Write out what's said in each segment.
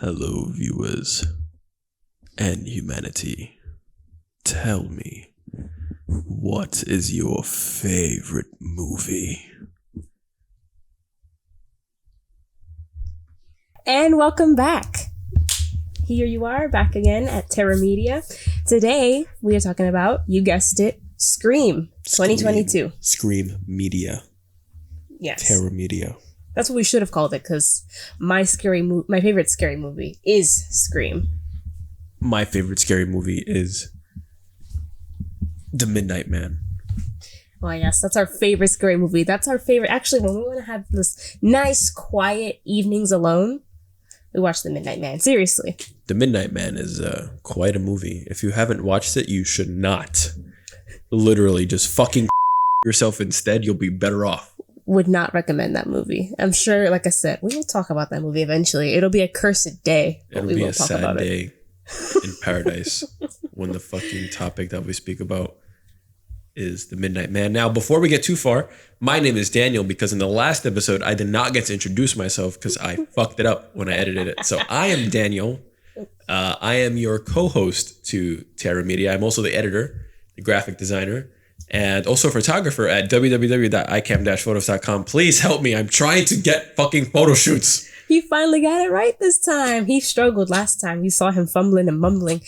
Hello, viewers and humanity. Tell me, what is your favorite movie? And welcome back. Here you are, back again at Terrormedia. Today, we are talking about, you guessed it, Scream 2022. Scream Media. Yes. Terrormedia. That's what we should have called it, because my favorite scary movie is Scream. My favorite scary movie is The Midnight Man. Well, yes, that's our favorite scary movie. That's our favorite. Actually, when we want to have this nice, quiet evenings alone, we watch The Midnight Man. Seriously. The Midnight Man is quite a movie. If you haven't watched it, you should not. Literally, just fucking yourself instead. You'll be better off. Would not recommend that movie. I'm sure, like I said, we will talk about that movie eventually. It'll be a cursed day. It'll be a sad day in paradise when the fucking topic that we speak about is The Midnight Man. Now, before we get too far, my name is Daniel because in the last episode, I did not get to introduce myself because I fucked it up when I edited it. So I am Daniel. I am your co-host to Terrormedia. I'm also the editor, the graphic designer, and also a photographer at www.icam-photos.com. Please help me. I'm trying to get fucking photo shoots. He finally got it right this time. He struggled last time. You saw him fumbling and mumbling.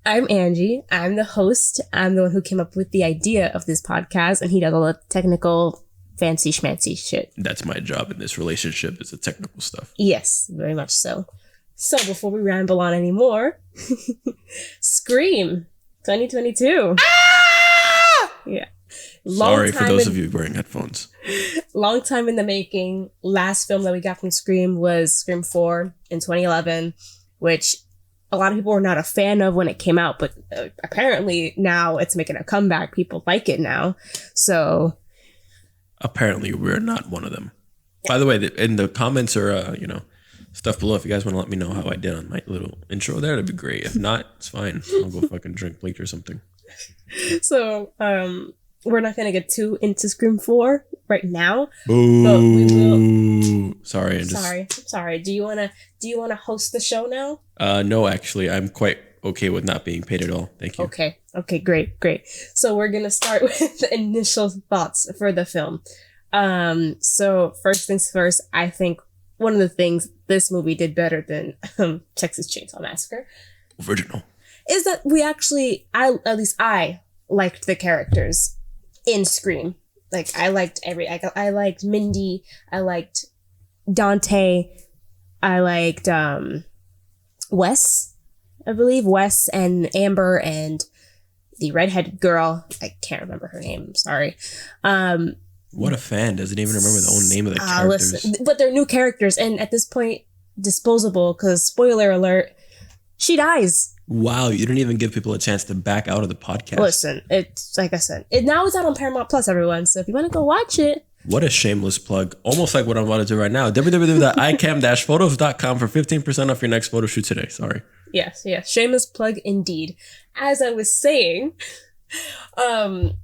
I'm Angie. I'm the host. I'm the one who came up with the idea of this podcast, and he does all the technical, fancy schmancy shit. That's my job in this relationship, is the technical stuff. Yes, very much so. So before we ramble on anymore, Scream 2022. Yeah. Sorry for those of you wearing headphones. Long time in the making. Last film that we got from Scream was Scream 4 in 2011, which a lot of people were not a fan of when it came out, but apparently now it's making a comeback. People like it now. So apparently we're not one of them. By the way, in the comments or stuff below, if you guys want to let me know how I did on my little intro there, that'd be great. If not, it's fine. I'll go fucking drink bleach or something. So, we're not gonna get too into Scream 4 right now. Boo. But we will. Sorry. Sorry. Do you wanna host the show now? No, actually, I'm quite okay with not being paid at all. Thank you. Okay, great. So we're gonna start with the initial thoughts for the film. So first things first, I think one of the things this movie did better than Texas Chainsaw Massacre Original is that I liked the characters in Scream. Like, I liked I liked Mindy, I liked Dante, I liked Wes, I believe, Wes and Amber and the redheaded girl. I can't remember her name, I'm sorry. What a fan doesn't even remember the own name of the characters. Listen, but they're new characters, and at this point, disposable, because spoiler alert, she dies. Wow, you didn't even give people a chance to back out of the podcast. Listen, it's like I said, now it's out on Paramount Plus, everyone. So if you want to go watch it. What a shameless plug. Almost like what I'm about to do right now. www.icam-photos.com for 15% off your next photo shoot today. Sorry. Yes. Shameless plug indeed. As I was saying, the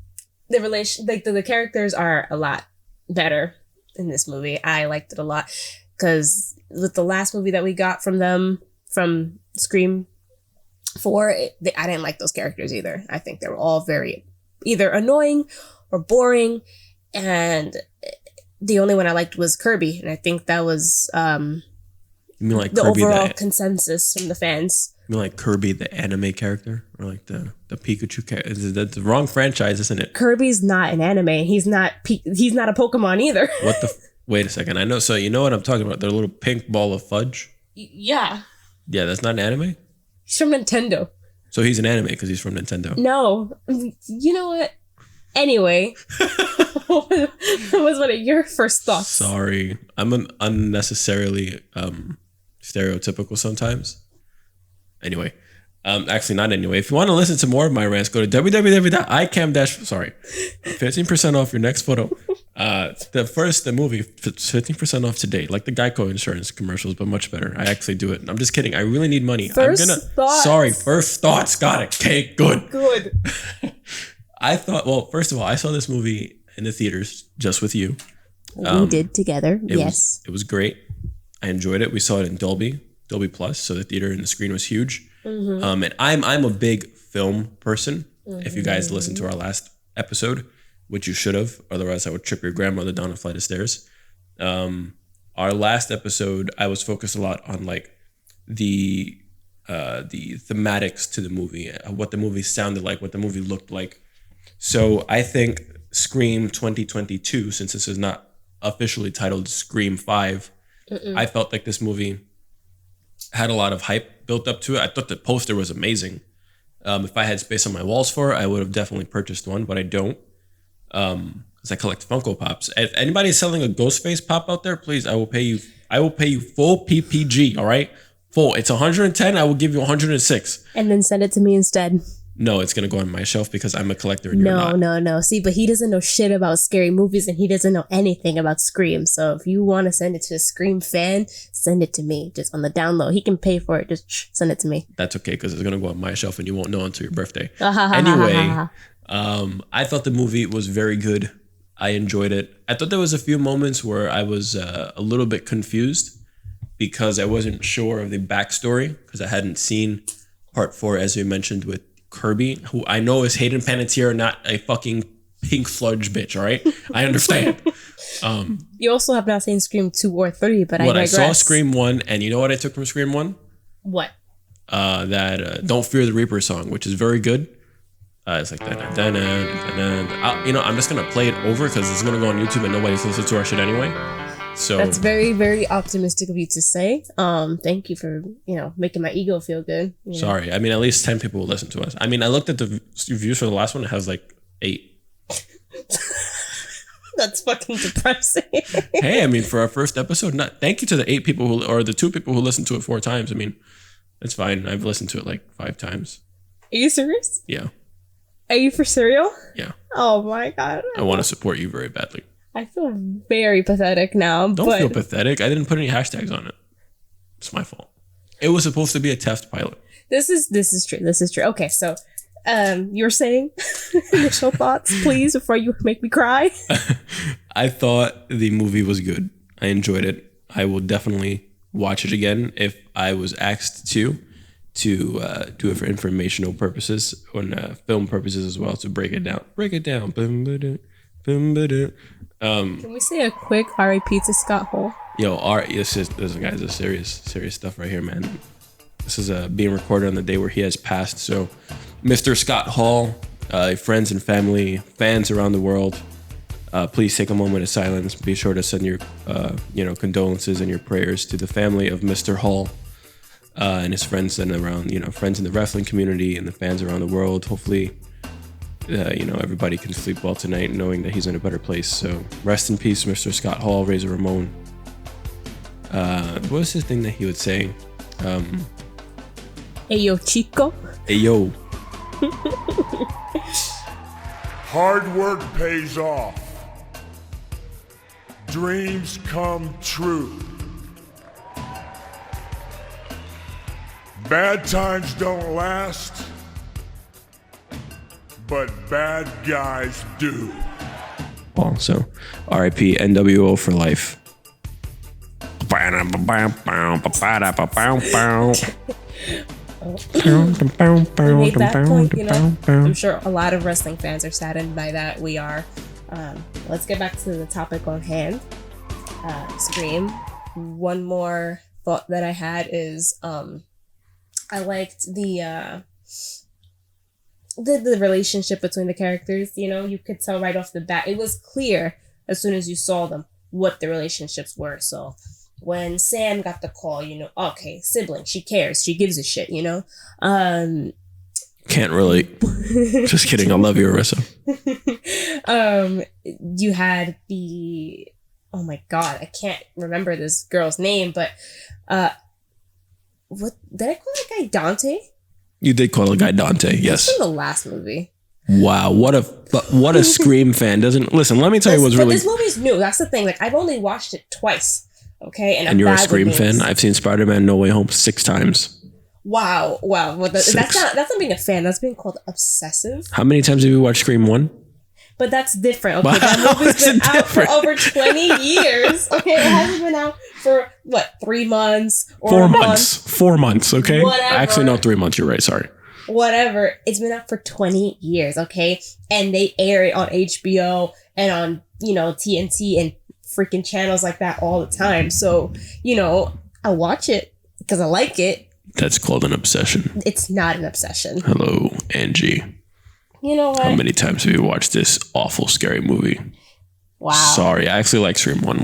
characters are a lot better in this movie. I liked it a lot because with the last movie that we got from them, from Scream 4, I didn't like those characters either. I think they were all very either annoying or boring, and the only one I liked was Kirby, and I think that was you mean like the Kirby overall consensus from the fans. You mean like Kirby the anime character, or like the Pikachu character? That's the wrong franchise, isn't it? Kirby's not an anime. He's not a Pokemon either. What the? Wait a second. I know. So you know what I'm talking about? Their little pink ball of fudge. Yeah. Yeah, that's not an anime. He's from Nintendo. So he's an anime because he's from Nintendo. No. You know what? Anyway, what was one of your first thoughts? Sorry. I'm unnecessarily stereotypical sometimes. Anyway. Actually, not anyway. If you want to listen to more of my rants, go to www.icam-. 15% off your next photo. The movie, 15% off today. Like the Geico insurance commercials, but much better. I actually do it. I'm just kidding. I really need money. First thoughts. Got it. Okay, good. First of all, I saw this movie in the theaters just with you. We did together. Yes. It was great. I enjoyed it. We saw it in Dolby. Dolby Plus, so the theater and the screen was huge. And I'm a big film person. If you guys listened to our last episode, which you should have, otherwise I would trip your grandmother down a flight of stairs. Our last episode, I was focused a lot on like the thematics to the movie, what the movie sounded like, what the movie looked like. So I think Scream 2022, since this is not officially titled Scream 5, I felt like this movie had a lot of hype built up to it. I thought the poster was amazing. If I had space on my walls for it, I would have definitely purchased one, but I don't. Because I collect Funko Pops. If anybody's selling a Ghostface pop out there, please, I will pay you full PPG, all right? Full. It's 110, I will give you 106. And then send it to me instead. No, it's going to go on my shelf because I'm a collector and you're not. No. See, but he doesn't know shit about scary movies and he doesn't know anything about Scream. So if you want to send it to a Scream fan, send it to me. Just on the down low. He can pay for it. Just send it to me. That's okay because it's going to go on my shelf and you won't know until your birthday. Anyway, I thought the movie was very good. I enjoyed it. I thought there was a few moments where I was a little bit confused because I wasn't sure of the backstory because I hadn't seen part 4, as you mentioned, with Kirby, who I know is Hayden Panettiere, not a fucking pink sludge bitch, all right? I understand. You also have not seen Scream 2 or 3, but I digress. I saw Scream 1, and you know what I took from Scream 1? What? That Don't Fear the Reaper song, which is very good. It's like, I'm just going to play it over because it's going to go on YouTube and nobody's listening to our shit anyway. So that's very, very optimistic of you to say. Thank you for, making my ego feel good. Sorry. I mean, at least 10 people will listen to us. I mean, I looked at the views for the last one. It has like 8. That's fucking depressing. Hey, I mean, for our first episode, thank you to the 8 people or the 2 people who listened to it 4 times. I mean, it's fine. I've listened to it like 5 times. Are you serious? Yeah. Are you for serial? Yeah. Oh my God. I want to support you very badly. I feel very pathetic now. Don't feel pathetic. I didn't put any hashtags on it. It's my fault. It was supposed to be a test pilot. This is true. This is true. Okay, so you were saying initial thoughts, please, before you make me cry. I thought the movie was good. I enjoyed it. I will definitely watch it again if I was asked to do it for informational purposes and film purposes as well, to break it down. Can we say a quick R.I.P. to Scott Hall? Yo, listen, guys, this is serious stuff right here, man. This is being recorded on the day where he has passed. So, Mr. Scott Hall, friends and family, fans around the world, please take a moment of silence. Be sure to send your, condolences and your prayers to the family of Mr. Hall and his friends and around, friends in the wrestling community and the fans around the world. Hopefully, everybody can sleep well tonight knowing that he's in a better place. So rest in peace, Mr. Scott Hall, Razor Ramon. What was his thing that he would say? Hey, yo, chico. Hey, yo. Hard work pays off. Dreams come true. Bad times don't last, but bad guys do. Well, so RIP NWO for life. We made that point, I'm sure a lot of wrestling fans are saddened by that. We are. Let's get back to the topic on hand. Scream. One more thought that I had is I liked the relationship between the characters. You could tell right off the bat. It was clear as soon as you saw them what the relationships were. So when Sam got the call, okay, sibling, she cares, she gives a shit, Can't relate. Just kidding. I love you, Arissa. You had oh my God, I can't remember this girl's name, but what did I call that guy? Dante? You did call a guy Dante, yes. That's in the last movie. Wow, what a Scream fan doesn't listen. Let me tell you what's really. This movie's new. That's the thing. Like, I've only watched it twice. Okay, and you're a Scream fan. I've seen Spider-Man: No Way Home 6 times. Wow. Well, that's not being a fan. That's being called obsessive. How many times have you watched Scream 1? But that's different. Okay, Wow, that movie's it's been out different. for over 20 years. Okay, it hasn't been out for what, 3 months or 4 a month? months. 4 months, okay? Whatever. Actually, no, 3 months. You're right. Sorry. Whatever. It's been out for 20 years, okay? And they air it on HBO and on, TNT and freaking channels like that all the time. So, I watch it because I like it. That's called an obsession. It's not an obsession. Hello, Angie. You know what? How many times have you watched this awful, scary movie? Wow. Sorry, I actually like Scream 1.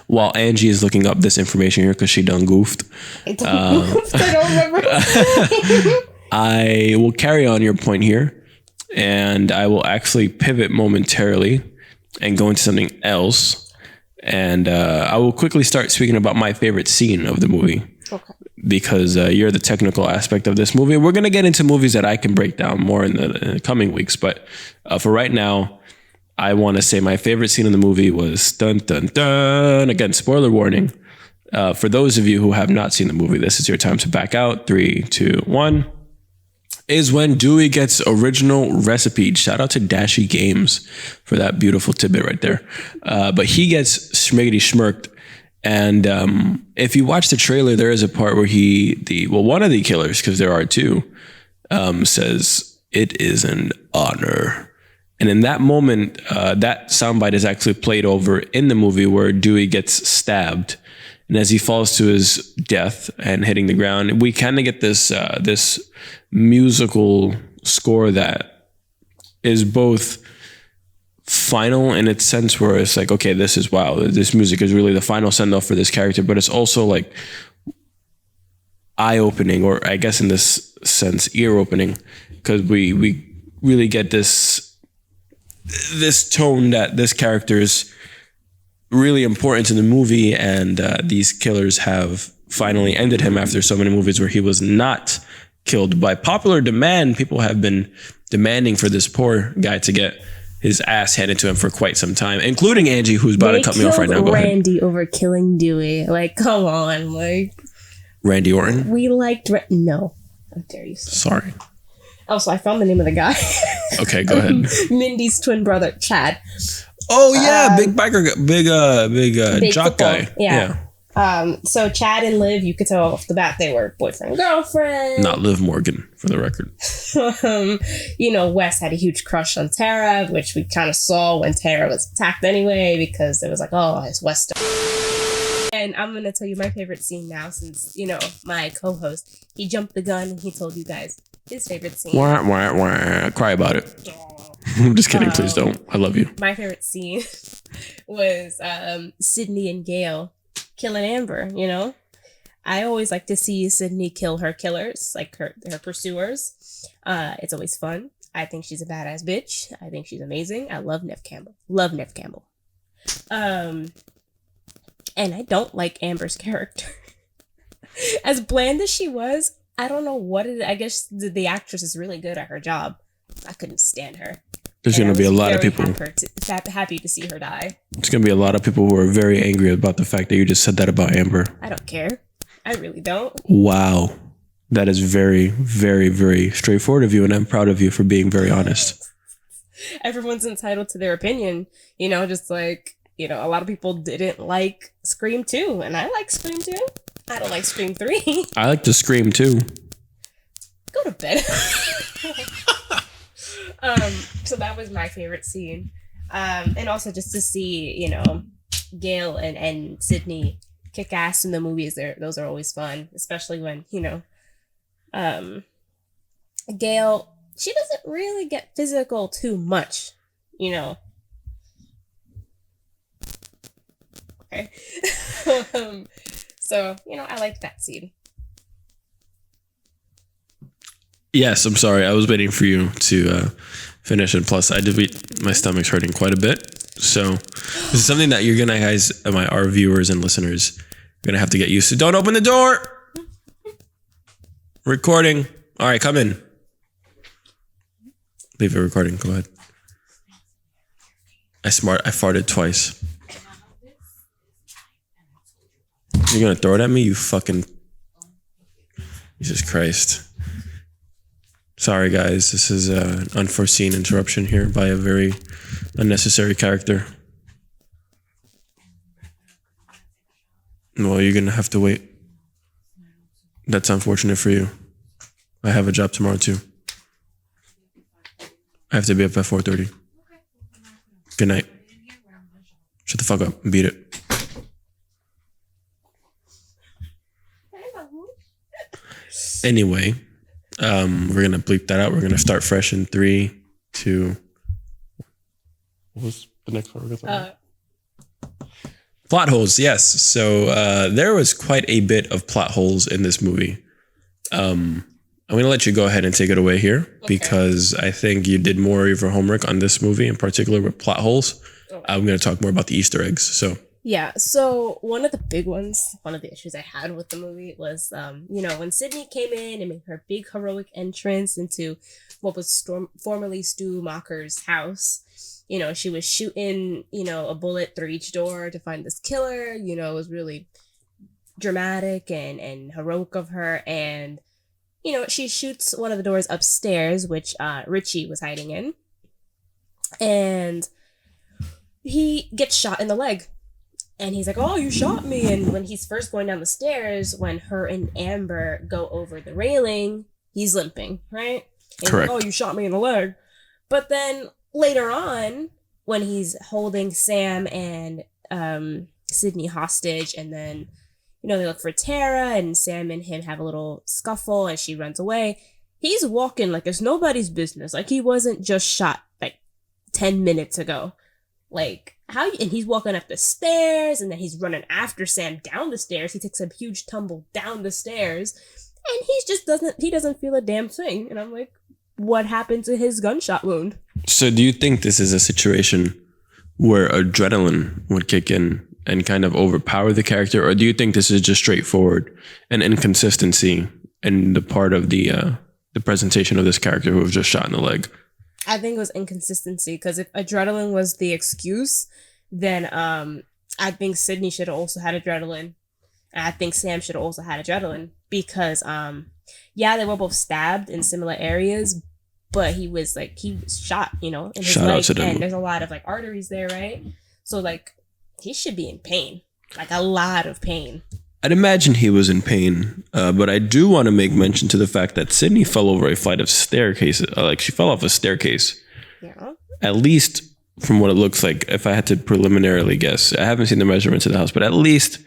While Angie is looking up this information here because she done goofed, I don't remember. I will carry on your point here, and I will actually pivot momentarily and go into something else. And I will quickly start speaking about my favorite scene of the movie. Okay. Because you're the technical aspect of this movie. We're going to get into movies that I can break down more in the coming weeks. But for right now, I want to say my favorite scene in the movie was dun dun dun. Again, spoiler warning. For those of you who have not seen the movie, this is your time to back out. 3, 2, 1. Is when Dewey gets original recipe. Shout out to Dashy Games for that beautiful tidbit right there. But he gets schmiggity schmirked. And if you watch the trailer, there is a part where one of the killers, because there are two, says, "It is an honor." And in that moment, that soundbite is actually played over in the movie where Dewey gets stabbed. And as he falls to his death and hitting the ground, we kind of get this musical score that is both final in its sense, where it's like, okay, this music is really the final send off for this character, but it's also like eye opening, or I guess in this sense, ear opening, because we really get this tone that this character is really important in the movie, and these killers have finally ended him after so many movies where he was not killed. By popular demand, people have been demanding for this poor guy to get his ass handed to him for quite some time, including Angie, who's about to cut me off right now. Go ahead. Randy over killing Dewey. Like, come on. Like, Randy Orton? we liked... No. How dare you say. Sorry. Also, I found the name of the guy. Okay, go ahead. Mindy's twin brother, Chad. Oh, yeah. Big biker, big jock football. guy. Yeah. So Chad and Liv, you could tell off the bat they were boyfriend and girlfriend. Not Liv Morgan, for the record. Wes had a huge crush on Tara, which we kind of saw when Tara was attacked anyway, because it was like, oh, it's Wes. And I'm going to tell you my favorite scene now, since, my co-host, he jumped the gun and he told you guys his favorite scene. Wah, wah, wah. Cry about it. I'm just kidding. Please don't. I love you. My favorite scene was Sydney and Gail killing Amber. I always like to see Sydney kill her killers, like her pursuers. It's always fun. I think she's a badass bitch. I think she's amazing. I love Neve Campbell. And I don't like Amber's character. As bland as she was, I don't know what it is. I guess the actress is really good at her job. I couldn't stand her. There's going to be a lot of people. Happy to see her die. There's going to be a lot of people who are very angry about the fact that you just said that about Amber. I don't care. I really don't. Wow. That is very, very, very straightforward of you, and I'm proud of you for being very honest. Everyone's entitled to their opinion. Just like, a lot of people didn't like Scream 2, and I like Scream 2. I don't like Scream 3. I like to scream too. Go to bed. So that was my favorite scene. And also just to see, Gail and Sydney kick ass in the movies. Those are always fun, especially when, Gail, she doesn't really get physical too much, Okay. So, I like that scene. Yes, I'm sorry. I was waiting for you to finish, and plus, my stomach's hurting quite a bit. So, this is something that you're gonna, guys, our viewers and listeners, are gonna have to get used to. Don't open the door. Recording. All right, come in. Leave it recording. Go ahead. I farted twice. You're gonna throw it at me, you fucking... Jesus Christ. Sorry, guys. This is an unforeseen interruption here by a very unnecessary character. Well, you're going to have to wait. That's unfortunate for you. I have a job tomorrow, too. I have to be up at 4:30. Good night. Shut the fuck up and beat it. Anyway, we're going to bleep that out. We're going to start fresh in 3, 2. What was the next one we're going to talk about? Plot holes, yes. So there was quite a bit of plot holes in this movie. I'm going to let you go ahead and take it away here because I think you did more of your homework on this movie in particular with plot holes. I'm going to talk more about the Easter eggs. So one of the big ones, one of the issues I had with the movie was, when Sydney came in and made her big heroic entrance into what was formerly Stu Macher's house. She was shooting, a bullet through each door to find this killer. It was really dramatic and heroic of her. And, she shoots one of the doors upstairs, which Richie was hiding in. And he gets shot in the leg. And he's like, oh, you shot me. And when he's first going down the stairs, when her and Amber go over the railing, he's limping, right? And Correct. Like, oh, you shot me in the leg. But then later on, when he's holding Sam and Sydney hostage, and then, they look for Tara, and Sam and him have a little scuffle, and she runs away. He's walking like it's nobody's business. Like he wasn't just shot like 10 minutes ago. Like and he's walking up the stairs, and then he's running after Sam down the stairs. He takes a huge tumble down the stairs, and he doesn't feel a damn thing. And I'm like, what happened to his gunshot wound? So do you think this is a situation where adrenaline would kick in and kind of overpower the character? Or do you think this is just straightforward and inconsistency in the part of the presentation of this character who was just shot in the leg? I think it was inconsistency, because if adrenaline was the excuse, then I think Sydney should have also had adrenaline. And I think Sam should have also had adrenaline because, they were both stabbed in similar areas, but he was shot, in his Shout out leg, to them. and there's a lot of arteries there, right? So he should be in pain, a lot of pain. I'd imagine he was in pain, but I do want to make mention to the fact that Sydney fell over a flight of staircases. She fell off a staircase. Yeah. At least from what it looks like, if I had to preliminarily guess, I haven't seen the measurements of the house, but at least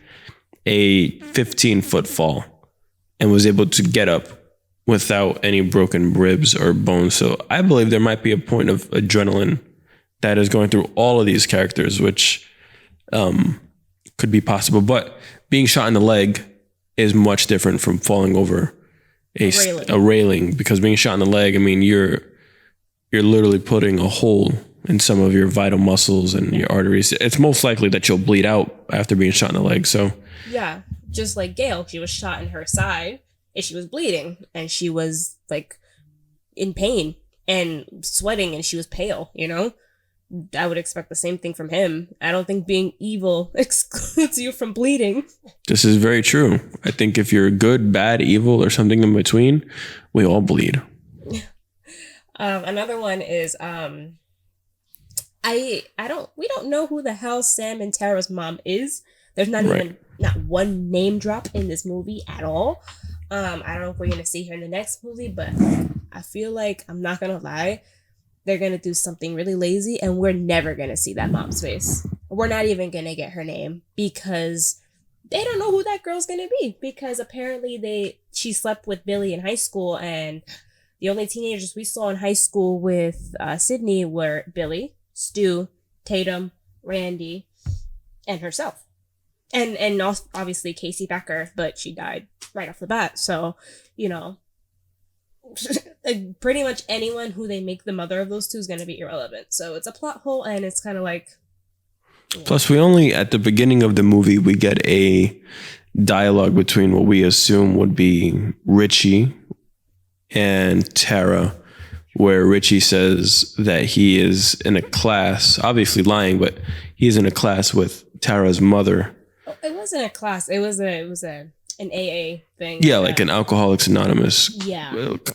a 15-foot fall, and was able to get up without any broken ribs or bones. So I believe there might be a point of adrenaline that is going through all of these characters, which could be possible. But being shot in the leg is much different from falling over a railing, because being shot in the leg, I mean, you're literally putting a hole in some of your vital muscles and your arteries. It's most likely that you'll bleed out after being shot in the leg. So yeah, just like Gail, she was shot in her side and she was bleeding and she was in pain and sweating and she was pale, I would expect the same thing from him. I don't think being evil excludes you from bleeding. This is very true. I think if you're good, bad, evil, or something in between, we all bleed. Another one is we don't know who the hell Sam and Tara's mom is. There's not one name drop in this movie at all. I don't know if we're gonna see her in the next movie, but I feel like, I'm not gonna lie, they're going to do something really lazy and we're never going to see that mom's face. We're not even going to get her name because they don't know who that girl's going to be, because apparently she slept with Billy in high school, and the only teenagers we saw in high school with Sydney were Billy, Stu, Tatum, Randy, and herself. And also, obviously Casey Becker, but she died right off the bat. So, pretty much anyone who they make the mother of those two is going to be irrelevant. So it's a plot hole, and it's kind of Plus, we only, at the beginning of the movie, we get a dialogue between what we assume would be Richie and Tara, where Richie says that he is in a class, obviously lying, but he's in a class with Tara's mother. It wasn't a class. It was a an AA thing. Yeah, like an Alcoholics Anonymous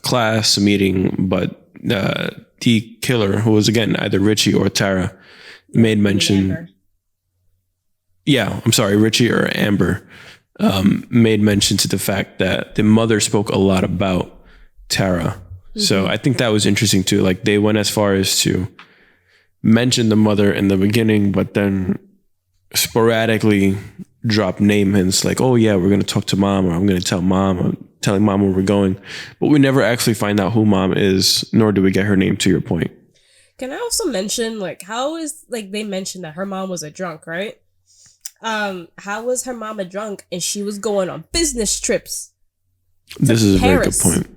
class meeting, but the killer, who was again either Richie or Tara, made mention. Yeah, I'm sorry, Richie or Amber made mention to the fact that the mother spoke a lot about Tara. So I think that was interesting too. Like they went as far as to mention the mother in the beginning, but then sporadically drop name hints like, oh yeah, we're going to talk to mom, or I'm going to tell mom, or telling mom where we're going. But we never actually find out who mom is, nor do we get her name, to your point. Can I also mention, like, how is, like, they mentioned that her mom was a drunk, right? How was her mom a drunk and she was going on business trips? This is a very good Paris. point.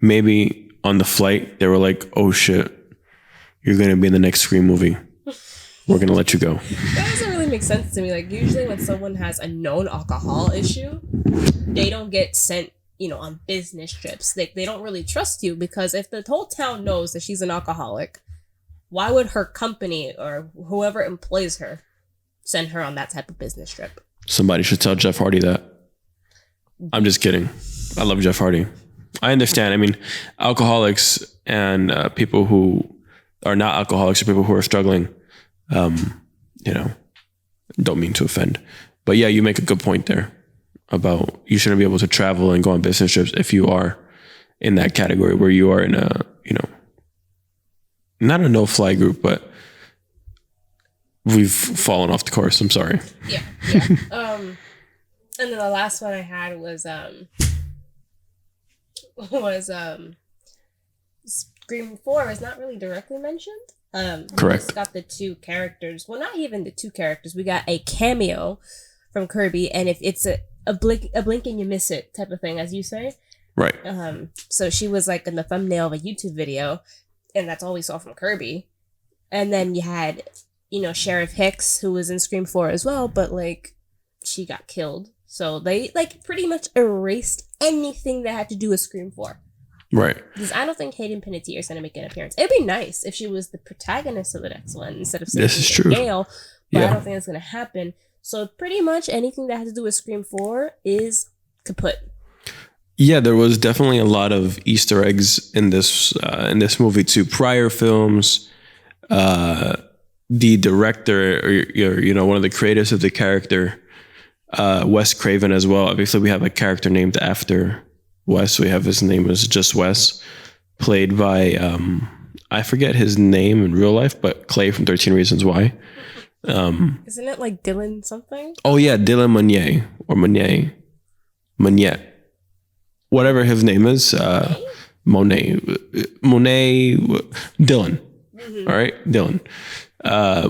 Maybe on the flight, they were like, oh shit, you're going to be in the next Scream movie. We're going to let you go. That doesn't really make sense to me. Like, usually when someone has a known alcohol issue, they don't get sent, you know, on business trips. They don't really trust you, because if the whole town knows that she's an alcoholic, why would her company or whoever employs her send her on that type of business trip? Somebody should tell Jeff Hardy that. I'm just kidding. I love Jeff Hardy. I understand. I mean, alcoholics and people who are not alcoholics, or people who are struggling, you know, don't mean to offend. But yeah, you make a good point there about you shouldn't be able to travel and go on business trips if you are in that category where you are in a, you know, not a no-fly group, but we've fallen off the course. I'm sorry. Yeah. And then the last one I had was Scream 4 is not really directly mentioned. Correct. We just got the two characters. Well, not even the two characters. We got a cameo from Kirby, and if it's a blink and you miss it type of thing, as you say. Right. So she was like in the thumbnail of a YouTube video, and that's all we saw from Kirby. And then you had, you know, Sheriff Hicks, who was in Scream 4 as well, but like she got killed. So they like pretty much erased anything that had to do with Scream 4. Right. Because I don't think Hayden Panettiere is going to make an appearance. It'd be nice if she was the protagonist of the next one instead of This is true. Gale, but Yeah. I don't think it's going to happen. So pretty much anything that has to do with Scream 4 is kaput. Yeah, there was definitely a lot of Easter eggs in this movie to prior films. The director, or you know, one of the creators of the character, Wes Craven as well. Obviously, we have a character named after Wes. We have his name is just Wes, played by I forget his name in real life, but Clay from 13 Reasons Why. Isn't it like Dylan something? Oh yeah, Dylan Meunier or Meunier, whatever his name is. Monet, Dylan. All right, Dylan.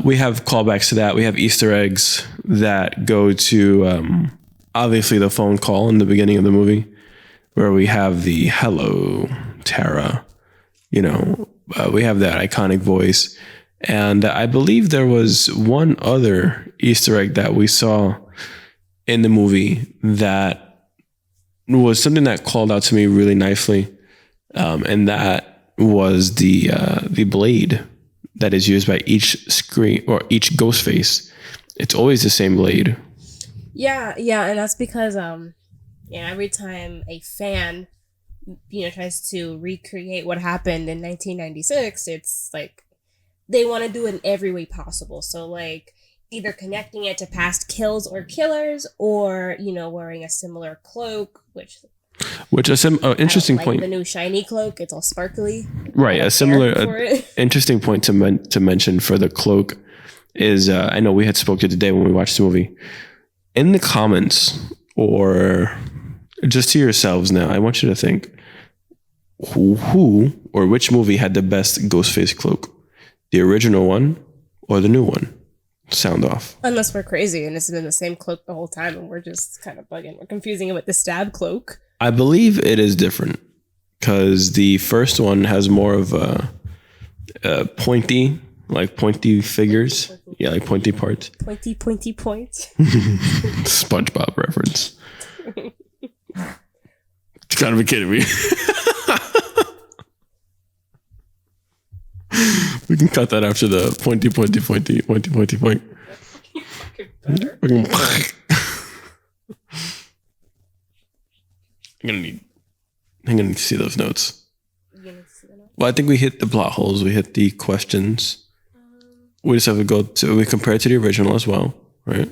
We have callbacks to that. We have Easter eggs that go to obviously the phone call in the beginning of the movie, where we have the "Hello, Tara." You know, we have that iconic voice, and I believe there was one other Easter egg that we saw in the movie that was something that called out to me really nicely, and that was the blade that is used by each screen or each ghost face. It's always the same blade. Yeah, and that's because every time a fan, you know, tries to recreate what happened in 1996, it's like they want to do it in every way possible. So like either connecting it to past kills or killers, or, you know, wearing a similar cloak, which interesting like point. the new shiny cloak, it's all sparkly. Right, a similar interesting point to mention for the cloak is I know we had spoke to today when we watched the movie. In the comments, or just to yourselves now, I want you to think who or which movie had the best Ghostface cloak, the original one or the new one? Sound off. Unless we're crazy and it's been the same cloak the whole time and we're just kind of bugging. We're confusing it with the stab cloak. I believe it is different because the first one has more of a pointy figures. Yeah, like pointy parts. Pointy point. SpongeBob reference. You gotta be kidding me. We can cut that after the pointy point. I'm gonna need to see those notes. You gonna see the note? Well, I think we hit the plot holes. We hit the questions. We just have to go to, we compare it to the original as well, right?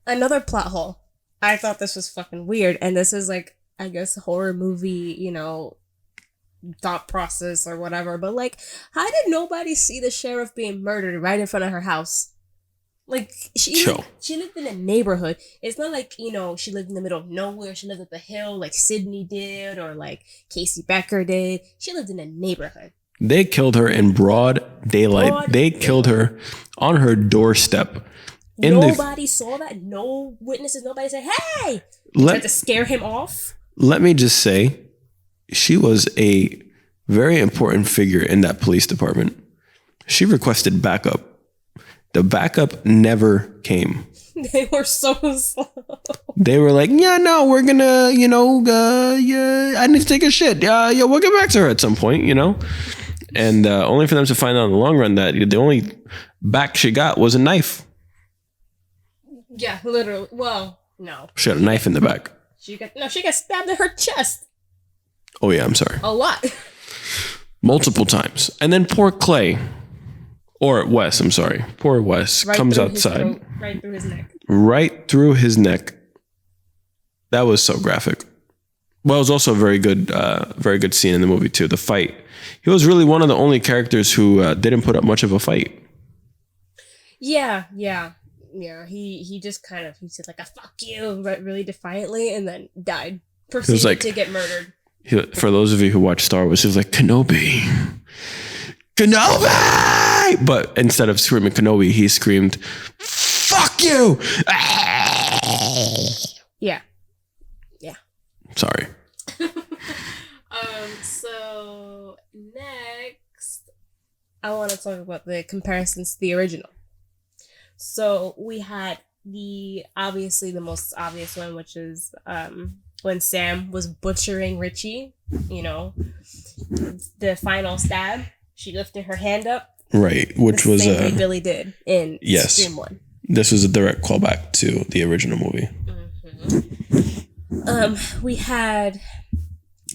Another plot hole. I thought this was fucking weird, and this is like, I guess, horror movie, thought process or whatever. But like, how did nobody see the sheriff being murdered right in front of her house? Like, she lived in a neighborhood. It's not like, she lived in the middle of nowhere. She lived at the hill like Sydney did or like Casey Becker did. She lived in a neighborhood. They killed her in broad daylight. They killed her on her doorstep. Nobody saw that. No witnesses. Nobody said, "Hey!" Tried to scare him off. Let me just say, she was a very important figure in that police department. She requested backup. The backup never came. They were so slow. They were like, "Yeah, no, we're gonna, I need to take a shit. Yeah, we'll get back to her at some point, And only for them to find out in the long run that the only back she got was a knife. Yeah, literally. Well, no. She had a knife in the back. She got stabbed in her chest. Oh yeah, I'm sorry. A lot. Multiple times. And then poor Clay, or Wes, I'm sorry. Poor Wes comes outside. Right through his neck. Right through his neck. That was so graphic. Well, it was also a very good scene in the movie too. The fight. He was really one of the only characters who didn't put up much of a fight. Yeah. He just kind of, he said like a "fuck you" really defiantly, and then died. Proceeded to get murdered. For those of you who watch Star Wars, he was like, Kenobi. But instead of screaming Kenobi, he screamed, "Fuck you!" Yeah. Sorry. So next, I want to talk about the comparisons to the original. So we had the most obvious one, which is when Sam was butchering Richie, the final stab. She lifted her hand up. Right, which was the same way Billy did in Scream 1. This was a direct callback to the original movie. Mm-hmm. We had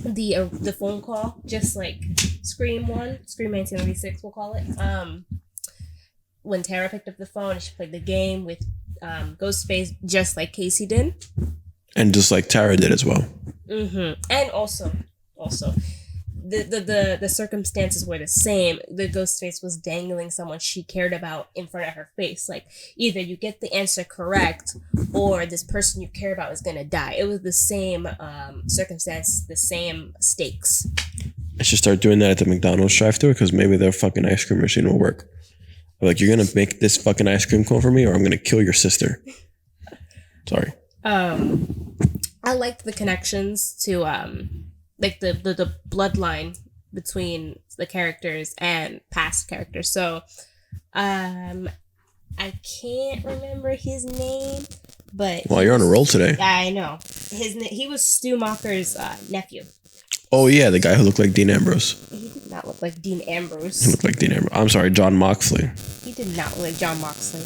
the phone call, just like Scream 1, Scream 1996, we'll call it. When Tara picked up the phone and she played the game with Ghostface, just like Casey did. And just like Tara did as well. Mm-hmm. And also, the circumstances were the same. The Ghostface was dangling someone she cared about in front of her face. Like, either you get the answer correct or this person you care about is going to die. It was the same circumstance, the same stakes. I should start doing that at the McDonald's drive-thru because maybe their fucking ice cream machine will work. Like, you're going to make this fucking ice cream cone for me or I'm going to kill your sister. Sorry. I liked the connections to like the bloodline between the characters and past characters. So I can't remember his name, but well, you're on a roll today. I know. He was Stu Macher's nephew. Oh yeah, the guy who looked like Dean Ambrose. He did not look like Dean Ambrose. He looked like Dean Ambrose. I'm sorry, John Moxley. He did not look like John Moxley.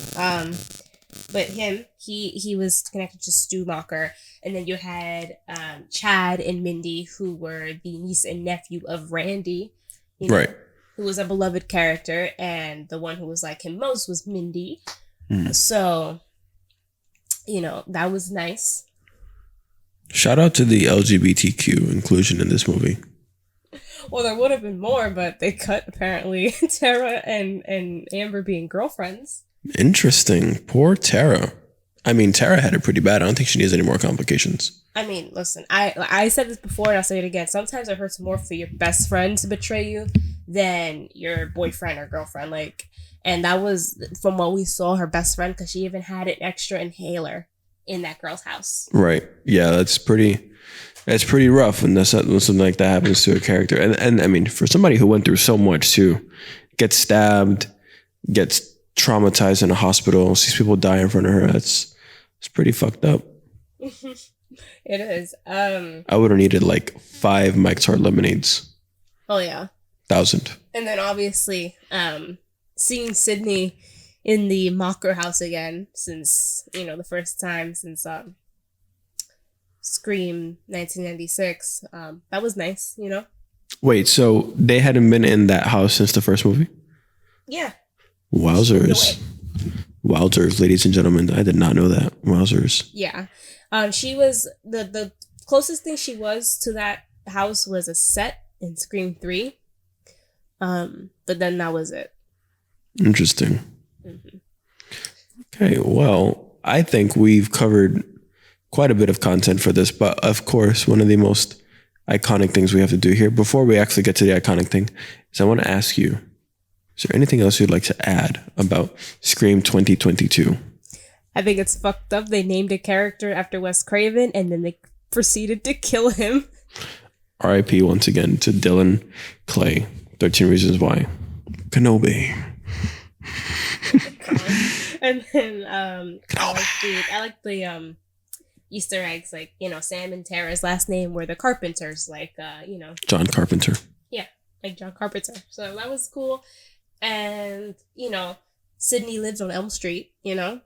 But he was connected to Stu Macher. And then you had Chad and Mindy, who were the niece and nephew of Randy. Right. Who was a beloved character. And the one who was like him most was Mindy. So, that was nice. Shout out to the LGBTQ inclusion in this movie. Well, there would have been more, but they cut, apparently, Tara and Amber being girlfriends. Interesting. Poor Tara. I mean, Tara had it pretty bad. I don't think she needs any more complications. I mean, listen, I said this before and I'll say it again. Sometimes it hurts more for your best friend to betray you than your boyfriend or girlfriend. And that was, from what we saw, her best friend, because she even had an extra inhaler in that girl's house. Right. Yeah, that's pretty rough when something like that happens to a character. And I mean, for somebody who went through so much too, gets stabbed, gets traumatized in a hospital, sees people die in front of her, it's pretty fucked up. It is. I would have needed like 5 Mike's Hard Lemonades. Oh yeah. 1,000. And then obviously, seeing Sydney in the Mocker house again since, the first time since Scream 1996. That was nice, you know? Wait, so they hadn't been in that house since the first movie? Yeah. Wowzers. Wowzers, ladies and gentlemen. I did not know that. Wowzers. Yeah. She was the closest thing she was to that house was a set in Scream 3. But then that was it. Interesting. Okay, well, I think we've covered quite a bit of content for this, but of course, one of the most iconic things we have to do here before we actually get to the iconic thing is I want to ask you, is there anything else you'd like to add about Scream 2022? I think it's fucked up. They named a character after Wes Craven and then they proceeded to kill him. RIP once again to Dylan Clay, 13 Reasons Why. Kenobi. And then I like the Easter eggs, like, you know, Sam and Tara's last name were the Carpenters, like you know, John Carpenter. Yeah, like John Carpenter. So that was cool. And, you know, Sydney lived on Elm Street, you know?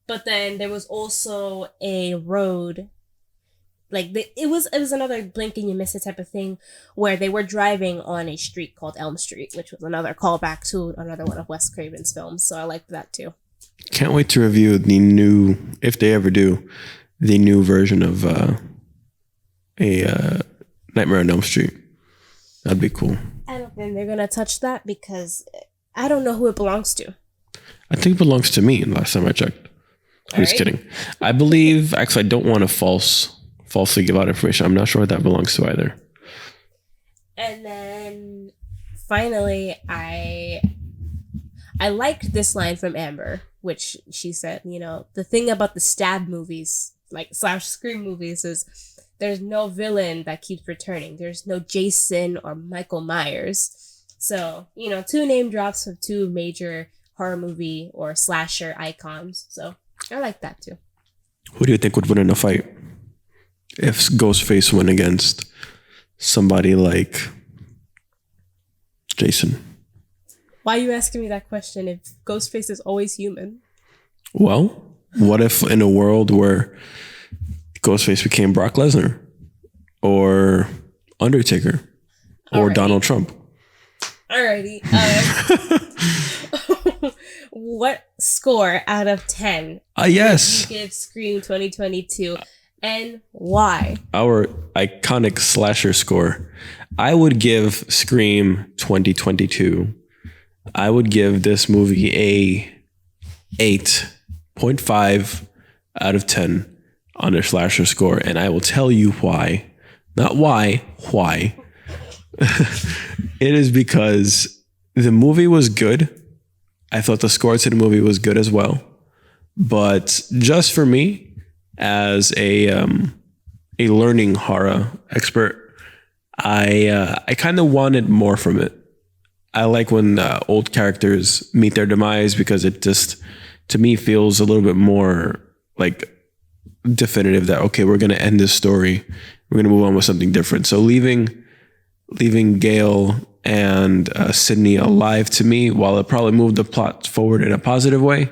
But then there was also a road, like it was another blink and you miss it type of thing, where they were driving on a street called Elm Street, which was another callback to another one of Wes Craven's films. So I liked that too. Can't wait to review the new, if they ever do, the new version of a Nightmare on Elm Street. That'd be cool. I don't think they're gonna touch that because I don't know who it belongs to. I think it belongs to me. Last time I checked. I'm just kidding. I believe. Actually, I don't want to falsely give out information. I'm not sure what that belongs to either. And then finally, I liked this line from Amber, which she said, you know, the thing about the stab movies, like / Scream movies, is there's no villain that keeps returning. There's no Jason or Michael Myers. So, you know, 2 name drops of 2 major horror movie or slasher icons. So I like that too. Who do you think would win in a fight if Ghostface went against somebody like Jason? Why are you asking me that question if Ghostface is always human? Well, what if in a world where Ghostface became Brock Lesnar or Undertaker or Donald Trump? Alrighty. What score out of 10 yes. would you give Scream 2022 and why? Our iconic slasher score. I would give Scream 2022. I would give this movie a 8.5 out of 10 on a slasher score, and I will tell you why. Not why. It is because the movie was good. I thought the score to the movie was good as well. But just for me, as a learning horror expert, I kind of wanted more from it. I like when old characters meet their demise because it just, to me, feels a little bit more like definitive that, okay, we're going to end this story. We're going to move on with something different. So leaving Gail and Sydney alive, to me, while it probably moved the plot forward in a positive way,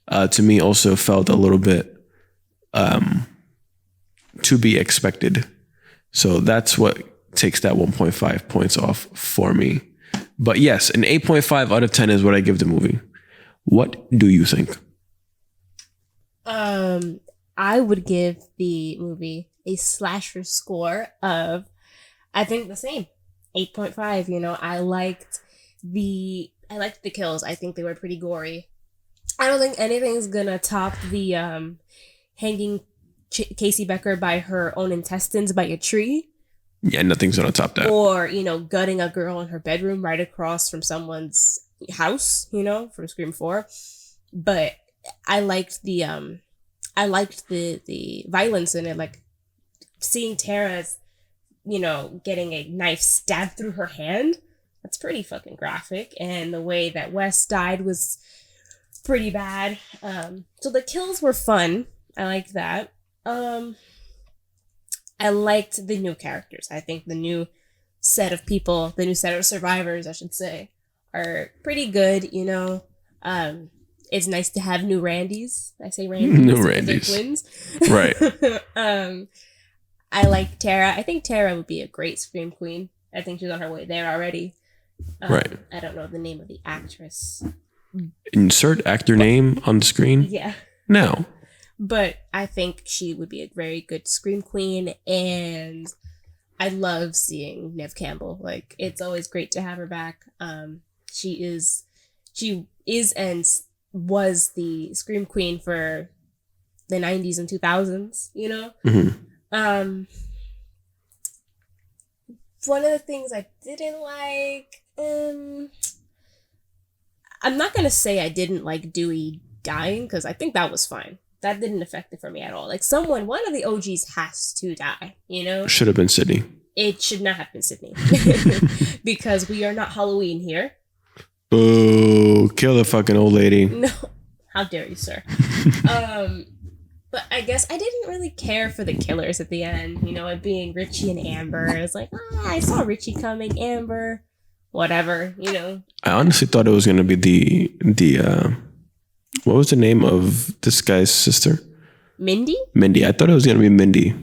to me also felt a little bit to be expected. So that's what takes that 1.5 points off for me. But yes, an 8.5 out of 10 is what I give the movie. What do you think? I would give the movie a slasher score of, I think, the same, 8.5. You know, I liked the kills. I think they were pretty gory. I don't think anything's gonna top the hanging Casey Becker by her own intestines by a tree. Yeah, nothing's gonna top that. Or, you know, gutting a girl in her bedroom right across from someone's house, you know, from Scream 4. But I liked the violence in it, like seeing Tara's, you know, getting a knife stabbed through her hand. That's pretty fucking graphic. And the way that Wes died was pretty bad. So the kills were fun. I liked that. I liked the new characters. I think the new set of people, the new set of survivors, I should say, are pretty good, you know. It's nice to have new Randys. I say Randys. New because they're Randys. twins. Right. I like Tara. I think Tara would be a great Scream Queen. I think she's on her way there already. Right. I don't know the name of the actress. Insert actor name on the screen. Yeah. No. But I think she would be a very good Scream Queen, and I love seeing Neve Campbell. Like, it's always great to have her back. She is and was the Scream Queen for the 90s and 2000s, you know? Mm-hmm. One of the things I didn't like, I'm not going to say I didn't like Dewey dying, because I think that was fine. That didn't affect it for me at all. Like, one of the OGs has to die, you know? Should have been Sydney. It should not have been Sydney. Because we are not Halloween here. Boo. Kill the fucking old lady. No. How dare you, sir? But I guess I didn't really care for the killers at the end. You know, it being Richie and Amber. It's like, I saw Richie coming, Amber, whatever, you know. I honestly thought it was going to be the what was the name of this guy's sister? Mindy? Mindy. I thought it was going to be Mindy.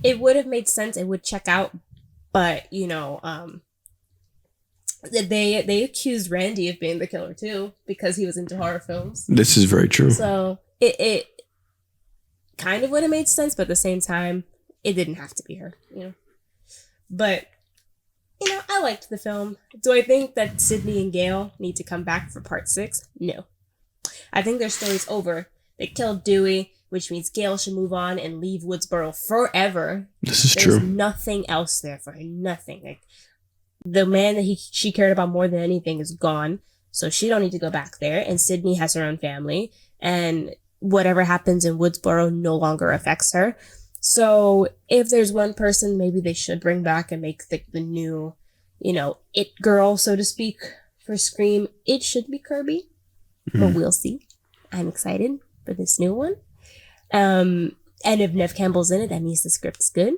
It would have made sense. It would check out. But, you know, they accused Randy of being the killer, too, because he was into horror films. This is very true. So it kind of would have made sense, but at the same time, it didn't have to be her, you know. But, you know, I liked the film. Do I think that Sydney and Gail need to come back for part 6? No. I think their story's over. They killed Dewey, which means Gail should move on and leave Woodsboro forever. This is There's true. Nothing else there for her. Nothing. Like, the man that she cared about more than anything is gone, so she don't need to go back there. And Sydney has her own family, and whatever happens in Woodsboro no longer affects her. So if there's one person maybe they should bring back and make the new, you know, it girl, so to speak, for Scream, it should be Kirby. But we'll see. I'm excited for this new one. And if Neve Campbell's in it, that means the script's good.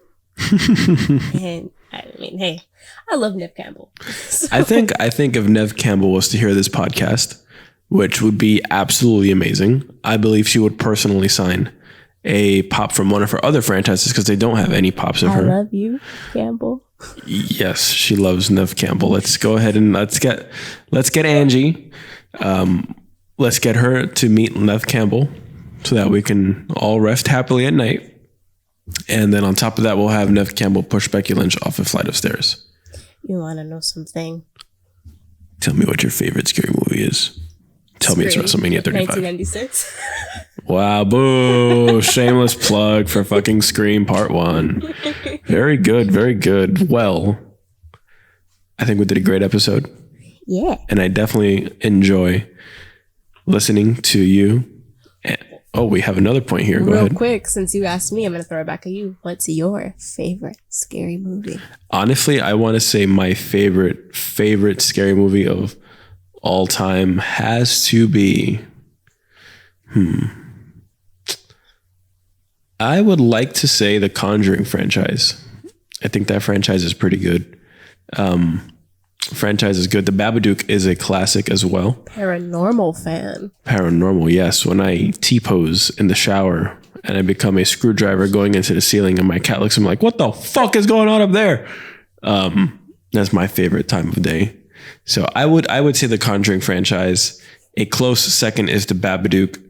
And I mean, hey, I love Neve Campbell. So. I think if Neve Campbell was to hear this podcast, which would be absolutely amazing, I believe she would personally sign a pop from one of her other franchises, because they don't have any pops of her. I love you, Campbell. Yes, she loves Neve Campbell. Let's go ahead and let's get Angie. Let's get her to meet Neve Campbell so that we can all rest happily at night. And then on top of that, we'll have Neve Campbell push Becky Lynch off a flight of stairs. You want to know something? Tell me what your favorite scary movie is. Tell me it's WrestleMania 35. 1996. Wow, boo. Shameless plug for fucking Scream Part 1. Very good, very good. Well, I think we did a great episode. Yeah. And I definitely enjoy listening to you. Oh, we have another point here. Go ahead. Real quick, since you asked me, I'm going to throw it back at you. What's your favorite scary movie? Honestly, I want to say my favorite scary movie of all time has to be... I would like to say the Conjuring franchise. I think that franchise is pretty good. Franchise is good. The Babadook is a classic as well. Paranormal fan. Paranormal, yes. When I T-pose in the shower and I become a screwdriver going into the ceiling and my cat looks at me like, what the fuck is going on up there? That's my favorite time of day. So I would say the Conjuring franchise. A close second is the Babadook,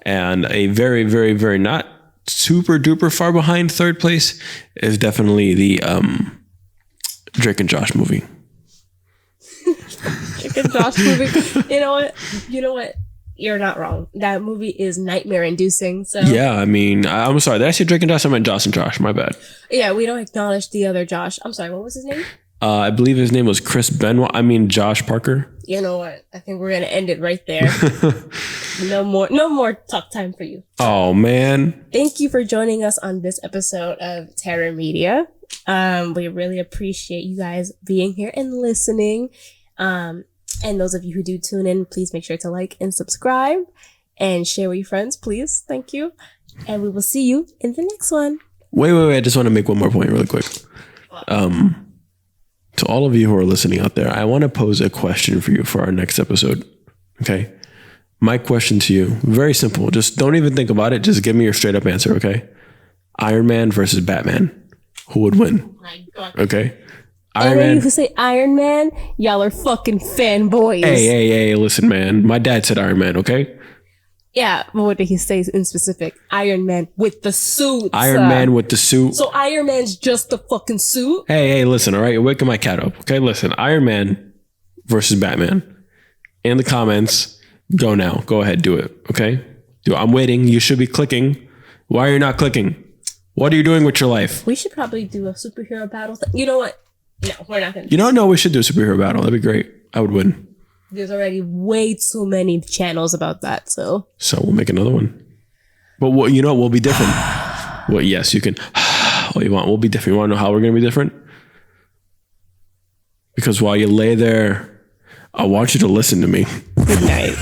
and a very, very, very not super duper far behind third place is definitely the Drake and Josh movie. Drake and Josh movie. You know what? You're not wrong. That movie is nightmare inducing. So yeah, I mean, I'm sorry. Did I say Drake and Josh? I meant Josh and Josh. My bad. Yeah, we don't acknowledge the other Josh. I'm sorry. What was his name? I believe his name was Chris Benoit. I mean, Josh Parker. You know what? I think we're gonna end it right there. No more talk time for you. Oh man! Thank you for joining us on this episode of Terrormedia. We really appreciate you guys being here and listening. And those of you who do tune in, please make sure to like and subscribe and share with your friends, please. Thank you. And we will see you in the next one. Wait. I just want to make one more point really quick. To all of you who are listening out there, I want to pose a question for you for our next episode. Okay. My question to you, very simple. Just don't even think about it. Just give me your straight up answer. Okay. Iron Man versus Batman. who would win. My God. Okay. Iron Man. You who say Iron Man, y'all are fucking fanboys. Hey, listen, man. My dad said Iron Man, okay? Yeah, but what did he say in specific? Iron Man with the suit. Iron Man with the suit. So Iron Man's just the fucking suit? Hey, listen, all right? You're waking my cat up, okay? Listen, Iron Man versus Batman. In the comments, go now. Go ahead, do it, okay? I'm waiting. You should be clicking. Why are you not clicking? What are you doing with your life? We should probably do a superhero battle thing. You know what? No, we're not going to. You know, no, we should do a superhero battle. That'd be great. I would win. There's already way too many channels about that, so we'll make another one. But what we'll be different. Well, yes, you can. What you want? We'll be different. You want to know how we're going to be different? Because while you lay there, I want you to listen to me. Good night.